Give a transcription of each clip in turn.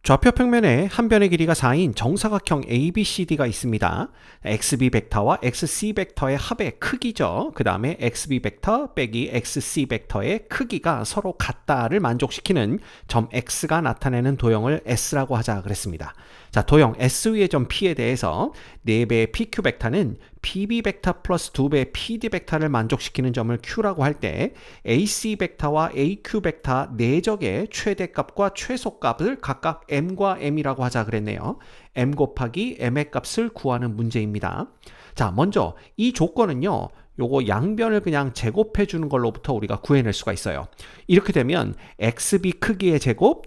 좌표 평면에 한 변의 길이가 4인 정사각형 ABCD가 있습니다. XB 벡터와 XC 벡터의 합의 크기죠. 그 다음에 XB 벡터 빼기 XC 벡터의 크기가 서로 같다를 만족시키는 점 X가 나타내는 도형을 S라고 하자 그랬습니다. 자, 도형 S 위의 점 P에 대해서 4배의 PQ 벡터는 PB 벡터 플러스 2배의 PD 벡터를 만족시키는 점을 Q라고 할 때 AC 벡터와 AQ 벡터 내적의 최대값과 최소값을 각각 M과 M이라고 하자 그랬네요. M 곱하기 M의 값을 구하는 문제입니다. 자, 먼저 이 조건은요. 요거 양변을 그냥 제곱해 주는 걸로부터 우리가 구해낼 수가 있어요. 이렇게 되면 XB 크기의 제곱,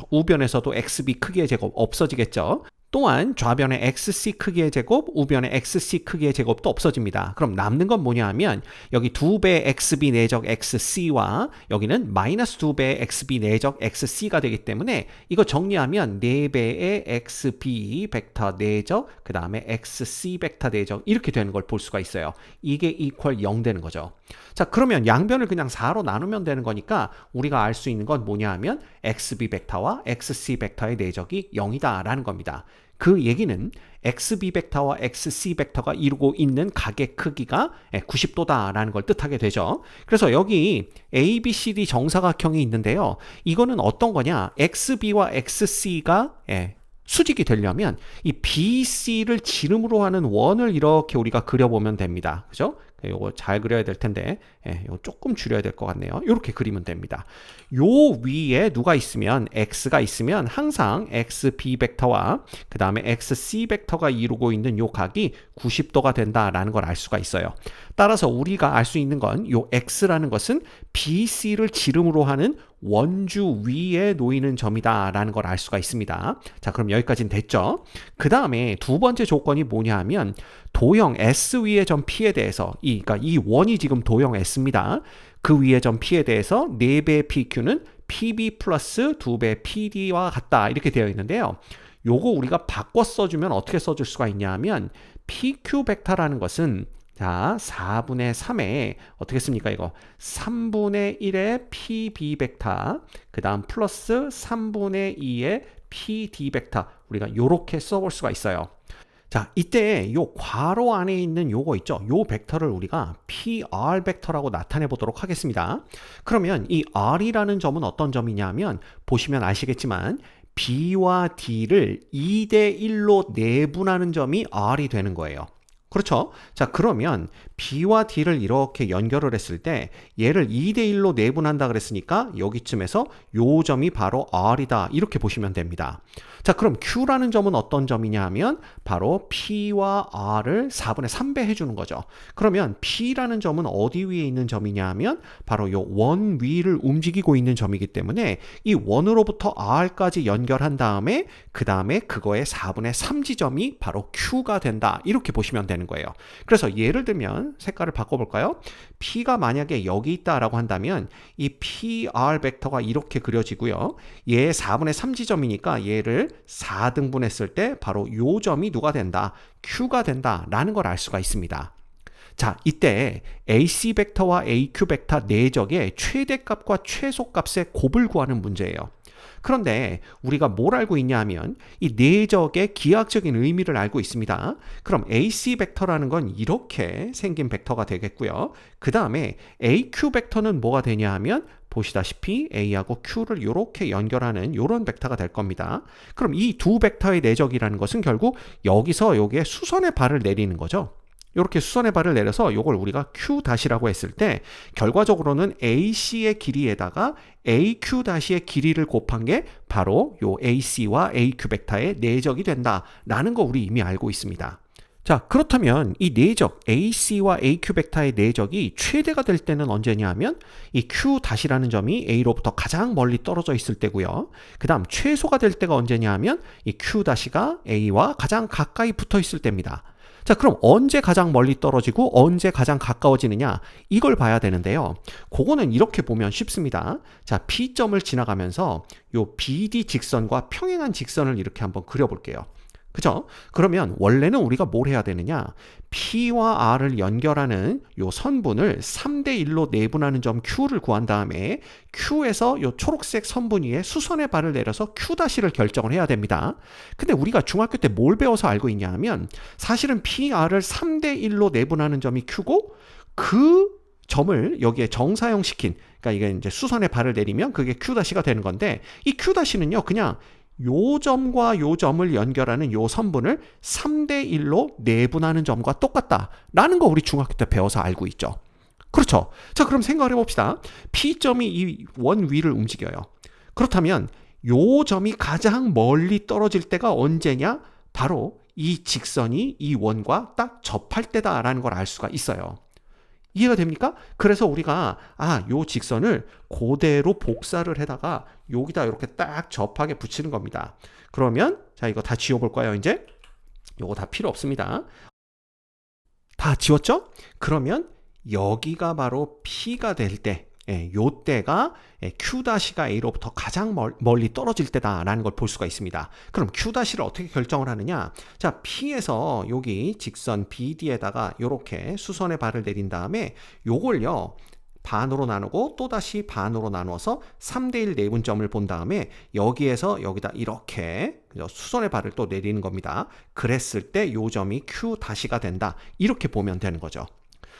우변에서도 XB 크기의 제곱 없어지겠죠. 또한 좌변의 XC 크기의 제곱, 우변의 XC 크기의 제곱도 없어집니다. 그럼 남는 건 뭐냐 하면 여기 2배의 XB 내적 XC와 여기는 마이너스 2배의 XB 내적 XC가 되기 때문에 이거 정리하면 4배의 XB 벡터 내적 그 다음에 XC 벡터 내적 이렇게 되는 걸 볼 수가 있어요. 이게 이퀄 0 되는 거죠. 자, 그러면 양변을 그냥 4로 나누면 되는 거니까 우리가 알 수 있는 건 뭐냐 하면 XB 벡터와 XC 벡터의 내적이 0이다 라는 겁니다. 그 얘기는 XB 벡터와 XC 벡터가 이루고 있는 각의 크기가 90도다 라는 걸 뜻하게 되죠. 그래서 여기 ABCD 정사각형이 있는데요. 이거는 어떤 거냐? XB와 XC가 수직이 되려면 이 BC를 지름으로 하는 원을 이렇게 우리가 그려보면 됩니다. 그죠? 요거 잘 그려야 될 텐데 요거 조금 줄여야 될 것 같네요. 이렇게 그리면 됩니다. 요 위에 누가 있으면 X가 있으면 항상 XB 벡터와 그 다음에 XC 벡터가 이루고 있는 요 각이 90도가 된다라는 걸 알 수가 있어요. 따라서 우리가 알 수 있는 건 요 X라는 것은 BC를 지름으로 하는 원주 위에 놓이는 점이다 라는 걸 알 수가 있습니다. 자, 그럼 여기까지는 됐죠. 그 다음에 두 번째 조건이 뭐냐 하면 도형 S 위의 점 P에 대해서 그러니까 이 원이 지금 도형 S입니다. 그 위의 점 P에 대해서 4배의 PQ는 PB 플러스 2배 PD와 같다 이렇게 되어 있는데요. 요거 우리가 바꿔 써주면 어떻게 써줄 수가 있냐 하면 PQ 벡터라는 것은 자, 4분의 3에 어떻게 씁니까 이거 3분의 1의 PB 벡터 그 다음 플러스 3분의 2의 PD 벡터 우리가 요렇게 써볼 수가 있어요. 자, 이때 요 괄호 안에 있는 요거 있죠? 요 벡터를 우리가 PR 벡터라고 나타내 보도록 하겠습니다. 그러면 이 R이라는 점은 어떤 점이냐면 보시면 아시겠지만 B와 D를 2대 1로 내분하는 점이 R이 되는 거예요. 그렇죠? 자, 그러면 B와 D를 이렇게 연결을 했을 때 얘를 2대 1로 내분한다 그랬으니까 여기쯤에서 요 점이 바로 R이다 이렇게 보시면 됩니다. 자, 그럼 Q라는 점은 어떤 점이냐 하면 바로 P와 R을 4분의 3배 해주는 거죠. 그러면 P라는 점은 어디 위에 있는 점이냐 하면 바로 요 원 위를 움직이고 있는 점이기 때문에 이 원으로부터 R까지 연결한 다음에 그 다음에 그거의 4분의 3 지점이 바로 Q가 된다 이렇게 보시면 되는 거예요. 그래서 예를 들면 색깔을 바꿔볼까요? P가 만약에 여기 있다라고 한다면 이 PR 벡터가 이렇게 그려지고요. 얘 4분의 3 지점이니까 얘를 4등분 했을 때 바로 요 점이 누가 된다? Q가 된다 라는 걸 알 수가 있습니다. 자, 이때 AC 벡터와 AQ 벡터 내적의 최대값과 최소값의 곱을 구하는 문제예요. 그런데 우리가 뭘 알고 있냐 하면 이 내적의 기하학적인 의미를 알고 있습니다. 그럼 AC 벡터라는 건 이렇게 생긴 벡터가 되겠고요. 그 다음에 AQ 벡터는 뭐가 되냐 하면 보시다시피 A하고 Q를 이렇게 연결하는 이런 벡터가 될 겁니다. 그럼 이 두 벡터의 내적이라는 것은 결국 여기서 여기에 수선의 발을 내리는 거죠. 이렇게 수선의 발을 내려서 이걸 우리가 Q-라고 했을 때 결과적으로는 AC의 길이에다가 AQ-의 길이를 곱한 게 바로 요 AC와 AQ 벡터의 내적이 된다라는 거 우리 이미 알고 있습니다. 자, 그렇다면 이 내적 AC와 AQ 벡터의 내적이 최대가 될 때는 언제냐 하면 이 Q-라는 점이 A로부터 가장 멀리 떨어져 있을 때고요. 그 다음 최소가 될 때가 언제냐 하면 이 Q-가 A와 가장 가까이 붙어 있을 때입니다. 자, 그럼 언제 가장 멀리 떨어지고 언제 가장 가까워지느냐 이걸 봐야 되는데요. 그거는 이렇게 보면 쉽습니다. 자, P점을 지나가면서 요 BD 직선과 평행한 직선을 이렇게 한번 그려볼게요. 그죠? 그러면 원래는 우리가 뭘 해야 되느냐? P와 R을 연결하는 요 선분을 3대 1로 내분하는 점 Q를 구한 다음에 Q에서 요 초록색 선분 위에 수선의 발을 내려서 Q-를 결정을 해야 됩니다. 근데 우리가 중학교 때 뭘 배워서 알고 있냐 하면 사실은 PR을 3대 1로 내분하는 점이 Q고 그 점을 여기에 정사형시킨, 그러니까 이게 이제 수선의 발을 내리면 그게 Q-가 되는 건데, 이 Q-는요 그냥 요 점과 요 점을 연결하는 요 선분을 3대 1로 내분하는 점과 똑같다라는 거 우리 중학교 때 배워서 알고 있죠. 그렇죠. 자, 그럼 생각을 해봅시다. P점이 이 원 위를 움직여요. 그렇다면 요 점이 가장 멀리 떨어질 때가 언제냐? 바로 이 직선이 이 원과 딱 접할 때다라는 걸 알 수가 있어요. 이해가 됩니까? 그래서 우리가 요 직선을 그대로 복사를 해다가 여기다 이렇게 딱 접하게 붙이는 겁니다. 그러면 자, 이거 다 지워볼 거예요. 이제 요거 다 필요 없습니다. 다 지웠죠? 그러면 여기가 바로 P가 될 때, 요 때가 Q-가 A로부터 가장 멀리 떨어질 때다라는 걸 볼 수가 있습니다. 그럼 Q-를 어떻게 결정을 하느냐? 자, P에서 여기 직선 BD에다가 이렇게 수선의 발을 내린 다음에 요걸요 반으로 나누고 또다시 반으로 나누어서 3대 1 내분점을 본 다음에 여기에서 여기다 이렇게 수선의 발을 또 내리는 겁니다. 그랬을 때 요 점이 Q-가 된다. 이렇게 보면 되는 거죠.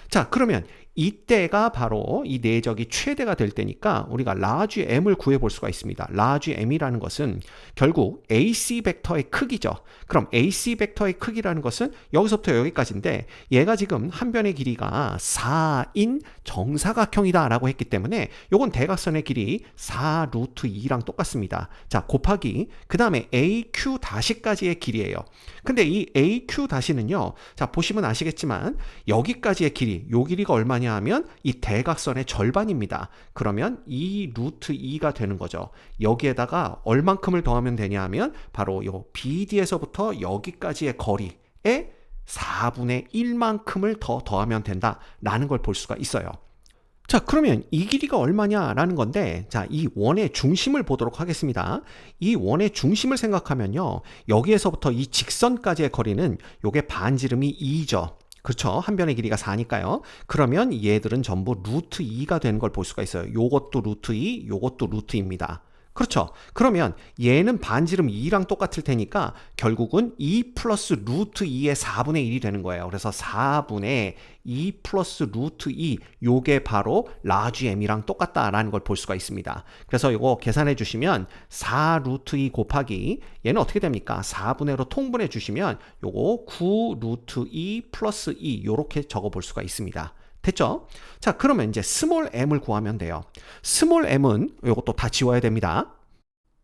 자, 그러면 이때가 바로 이 내적이 최대가 될 때니까 우리가 라지 m을 구해볼 수가 있습니다. 라지 m이라는 것은 결국 AC 벡터의 크기죠. 그럼 AC 벡터의 크기라는 것은 여기서부터 여기까지인데 얘가 지금 한 변의 길이가 4인 정사각형이다 라고 했기 때문에 요건 대각선의 길이 4 루트 2랑 똑같습니다. 자, 곱하기 그 다음에 AQ-까지의 길이에요. 근데 이 AQ-는요, 자, 보시면 아시겠지만 여기까지의 길이, 요 길이가 얼마냐 하면 이 대각선의 절반입니다. 그러면 2 루트 2가 되는 거죠. 여기에다가 얼만큼을 더하면 되냐 하면 바로 요 BD에서부터 여기까지의 거리에 4분의 1만큼을 더 더하면 된다라는 걸 볼 수가 있어요. 자, 그러면 이 길이가 얼마냐라는 건데, 자, 이 원의 중심을 보도록 하겠습니다. 이 원의 중심을 생각하면요, 여기에서부터 이 직선까지의 거리는 요게 반지름이 2죠. 그렇죠. 한 변의 길이가 4니까요. 그러면 얘들은 전부 루트 2가 되는 걸 볼 수가 있어요. 요것도 루트 2, 요것도 루트 2입니다. 그렇죠. 그러면 얘는 반지름 2랑 똑같을 테니까 결국은 2 플러스 루트 2의 4분의 1이 되는 거예요. 그래서 4분의 2 플러스 루트 2, 요게 바로 라지 m이랑 똑같다라는 걸 볼 수가 있습니다. 그래서 이거 계산해 주시면 4 루트 2 곱하기 얘는 어떻게 됩니까? 4분의로 통분해 주시면 요거 9 루트 2 플러스 2 요렇게 적어 볼 수가 있습니다. 됐죠? 자, 그러면 이제 스몰 m을 구하면 돼요. 스몰 m은 이것도 다 지워야 됩니다.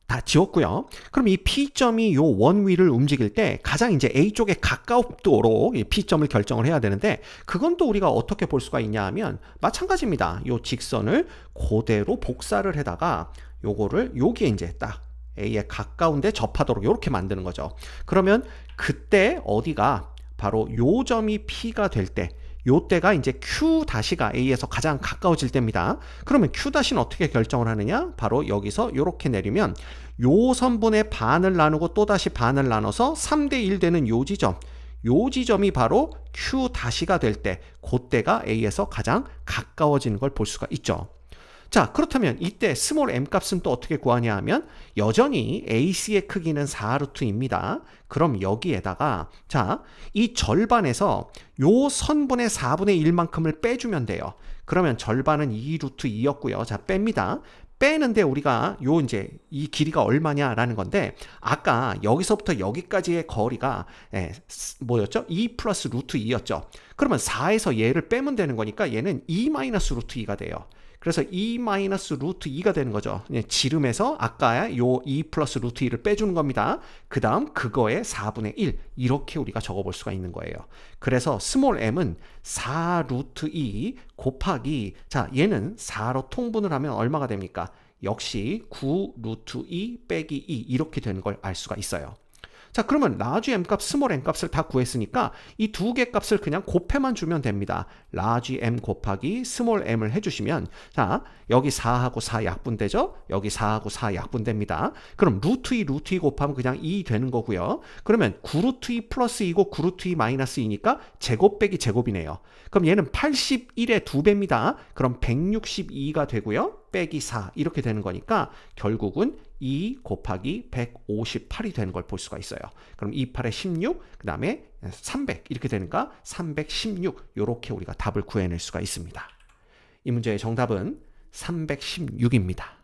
다 지웠고요. 그럼 이 P점이 요 원 위를 움직일 때 가장 이제 A 쪽에 가까우도록 이 P점을 결정을 해야 되는데, 그건 또 우리가 어떻게 볼 수가 있냐 하면 마찬가지입니다. 요 직선을 그대로 복사를 해다가 요거를 여기에 이제 딱 A에 가까운데 접하도록 이렇게 만드는 거죠. 그러면 그때 어디가 바로 요 점이 P가 될 때, 요때가 이제 Q-가 A에서 가장 가까워질 때입니다. 그러면 Q-는 어떻게 결정을 하느냐? 바로 여기서 이렇게 내리면 요 선분의 반을 나누고 또다시 반을 나눠서 3대 1 되는 요 지점, 요 지점이 바로 Q-가 될 때, 그때가 A에서 가장 가까워지는 걸 볼 수가 있죠. 자, 그렇다면 이때 스몰 m 값은 또 어떻게 구하냐 하면 여전히 AC의 크기는 4루트입니다. 그럼 여기에다가 자, 이 절반에서 요 선분의 4분의 1만큼을 빼주면 돼요. 그러면 절반은 2루트 2였고요. 자, 뺍니다. 빼는데 우리가 요 이제 이 길이가 얼마냐라는 건데, 아까 여기서부터 여기까지의 거리가 뭐였죠? 2 플러스 루트 2였죠. 그러면 4에서 얘를 빼면 되는 거니까 얘는 2 마이너스 루트 2가 돼요. 그래서 2 마이너스 루트 2가 되는 거죠. 지름에서 아까 요 2 플러스 루트 2를 빼주는 겁니다. 그 다음 그거의 4분의 1 이렇게 우리가 적어볼 수가 있는 거예요. 그래서 스몰 m은 4 루트 2 곱하기, 자, 얘는 4로 통분을 하면 얼마가 됩니까? 역시 9 루트 2 빼기 2 이렇게 되는 걸 알 수가 있어요. 자, 그러면 large m 값, small m 값을 다 구했으니까 이 두 개 값을 그냥 곱해만 주면 됩니다. large m 곱하기 small m을 해주시면, 자, 여기 4하고 4 약분되죠? 여기 4하고 4 약분됩니다. 그럼 루트 2, 루트 2 곱하면 그냥 2 되는 거고요. 그러면 9루트 2 플러스 2고 9루트 2 마이너스 2니까 제곱 빼기 제곱이네요. 그럼 얘는 81의 2배입니다. 그럼 162가 되고요. 빼기 4 이렇게 되는 거니까 결국은 2 곱하기 158이 되는 걸 볼 수가 있어요. 그럼 28에 16, 그 다음에 300 이렇게 되니까 316 이렇게 우리가 답을 구해낼 수가 있습니다. 이 문제의 정답은 316입니다.